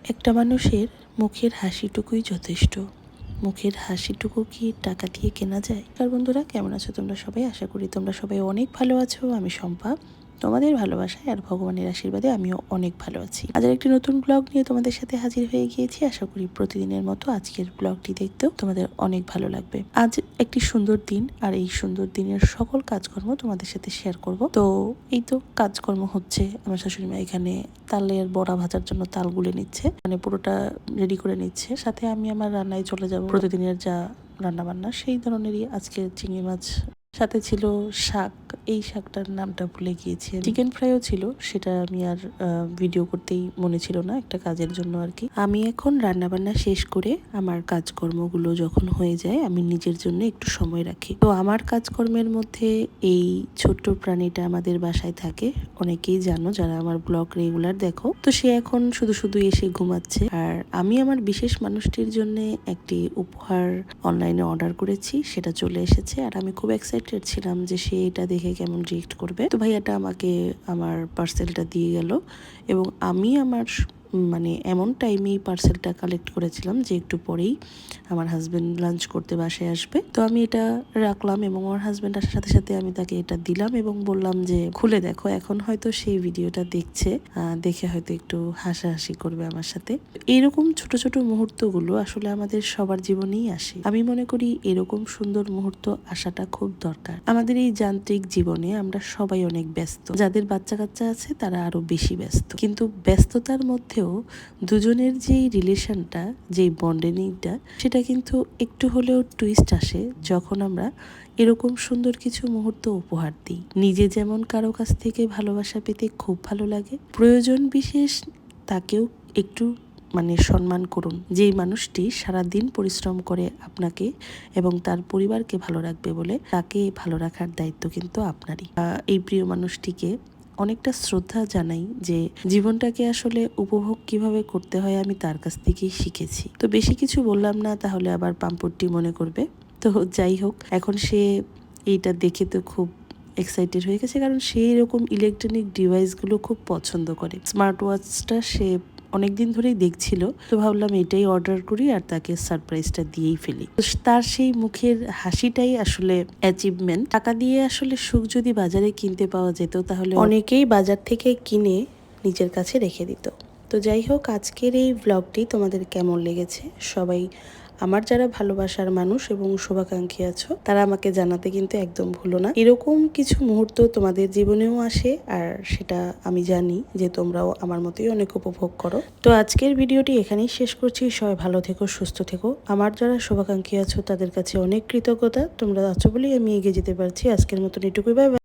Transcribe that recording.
একটা মানুষের মুখের হাসিটুকুই যথেষ্ট। মুখের হাসিটুকু কি টাকা দিয়ে কেনা যায়? আর বন্ধুরা, কেমন আছো তোমরা সবাই? আশা করি তোমরা সবাই অনেক ভালো আছো। আমি শম্পা, তোমাদের ভালোবাসায় আর ভগবানের আশীর্বাদে আমিও অনেক ভালো আছি। আজ একটি নতুন ব্লগ নিয়ে তোমাদের সাথে হাজির হয়ে গিয়েছি। আশা করি প্রতিদিনের মতো আজকের ব্লগটি দেখতেও তোমাদের অনেক ভালো লাগবে। আজ একটি সুন্দর দিন, আর এই সুন্দর দিনের সকল কাজকর্ম তোমাদের সাথে শেয়ার করব। তো এই তো কাজকর্ম হচ্ছে। আমার শাশুড়িমা এখানে তালের বড়া ভাজার জন্য তাল গুলে নিচ্ছে, মানে পুরোটা রেডি করে নিচ্ছে। সাথে আমি আমার রান্নায় চলে যাব। প্রতিদিনের যা রান্না বান্না সেই ধরনেরই আজকে চিংড়ি মাছ, সাথে ছিল শাক। এই শাকটার নামটা ভুলে গিয়েছি। চিকেন ফ্রাইও ছিল, সেটা আমি আর ভিডিও করতেই মনে ছিল না, একটা কাজের জন্য আর কি। আমি এখন রান্না বান্না শেষ করে আমার কাজকর্মগুলো যখন হয়ে যায়, আমি নিজের জন্য একটু সময় রাখি। তো আমার কাজকর্মের মধ্যে এই ছোট্ট প্রাণীটা আমাদের বাসায় থাকে। অনেকেই জানো যারা আমার ব্লগ রেগুলার দেখো। তো সে এখন শুধু শুধু এসে ঘুমাচ্ছে। আর আমি আমার বিশেষ মানুষটির জন্য একটি উপহার অনলাইনে অর্ডার করেছি, সেটা চলে এসেছে। আর আমি খুব এক্সাইটেড ছিলাম যে সে এটা দেখে কেমন রিয়েক্ট করবে। তো ভাইয়াটা আমাকে আমার পার্সেলটা দিয়ে গেল, এবং আমি আমার মানে এমন টাইমেই পার্সেলটা কালেক্ট করেছিলাম যে একটু পরেই আমার হাজব্যান্ড লাঞ্চ করতে বাসায় আসবে। তো আমি এটা রাখলাম, এবং আমার হাজব্যান্ড আসার সাথে সাথে আমি তাকে এটা দিলাম এবং বললাম যে খুলে দেখো। এখন হয়তো সেই ভিডিওটা দেখছে, দেখে হয়তো একটু হাসাহাসি করবে আমার সাথে। এরকম ছোট ছোট মুহূর্তগুলো আসলে আমাদের সবার জীবনেই আসে। আমি মনে করি এরকম সুন্দর মুহূর্ত আসাটা খুব দরকার। আমাদের এই যান্ত্রিক জীবনে আমরা সবাই অনেক ব্যস্ত। যাদের বাচ্চা কাচ্চা আছে তারা আরো বেশি ব্যস্ত। কিন্তু ব্যস্ততার মধ্যেও দুজনের যেই রিলেশনটা, যেই বন্ডিংটা, সেটা কিন্তু একটু হলেও টুইস্ট আসে যখন আমরা এরকম সুন্দর কিছু মুহূর্ত উপহার দিই। নিজে যেমন কারো কাছ থেকে ভালোবাসা পেতে খুব ভালো লাগে, প্রয়োজন বিশেষ তাকেও একটু সম্মান করুন। যেই মানুষটি সারাদিন পরিশ্রম করে আপনাকে এবং তার পরিবারকে ভালো রাখবে বলে, তাকে ভালো রাখার দায়িত্ব কিন্তু আপনারই। এই প্রিয় মানুষটিকে অনেকটা শ্রদ্ধা জানাই যে জীবনটাকে আসলে উপভোগ কিভাবে করতে হয় আমি তার কাছ থেকেই শিখেছি। তো বেশি কিছু বললাম না, তাহলে আবার পাম্পট্টি মনে করবে। তো যাই হোক, এখন সে এইটা দেখে তো খুব এক্সাইটেড হয়ে গেছে, কারণ সে এরকম ইলেকট্রনিক ডিভাইসগুলো খুব পছন্দ করে। স্মার্ট ওয়াচটা সে অনেকদিন ধরেই দেখছিল, তো ভাবলাম এটাই অর্ডার করি আর তাকে সারপ্রাইজটা দিয়েই ফেলি। তার সেই মুখের হাসিটাই আসলে অ্যাচিভমেন্ট। টাকা দিয়ে আসলে সুখ যদি বাজারে কিনতে পাওয়া যেত, তাহলে অনেকেই বাজার থেকে কিনে নিজের কাছে রেখে দিত। তো যাই হোক, আজকের এই ব্লগটি তোমাদের কেমন লেগেছে সবাই আমার যারা ভালোবাসার মানুষ এবং শুভাকাঙ্ক্ষী আছো, তারা আমাকে জানাতে কিন্তু একদম ভুলো না। এরকম কিছু মুহূর্ত তোমাদের জীবনেও আসে, আর সেটা আমি জানি যে তোমরাও আমার মতোই অনেক উপভোগ করো। তো আজকের ভিডিওটি এখানেই শেষ করছি। সবাই ভালো থেকো, সুস্থ থেকো। আমার যারা শুভাকাঙ্ক্ষী আছো তাদের কাছে অনেক কৃতজ্ঞতা। তোমরা আছো বলেই আমি এগিয়ে যেতে পারছি। আজকের মতন এটুকুই। Bye bye.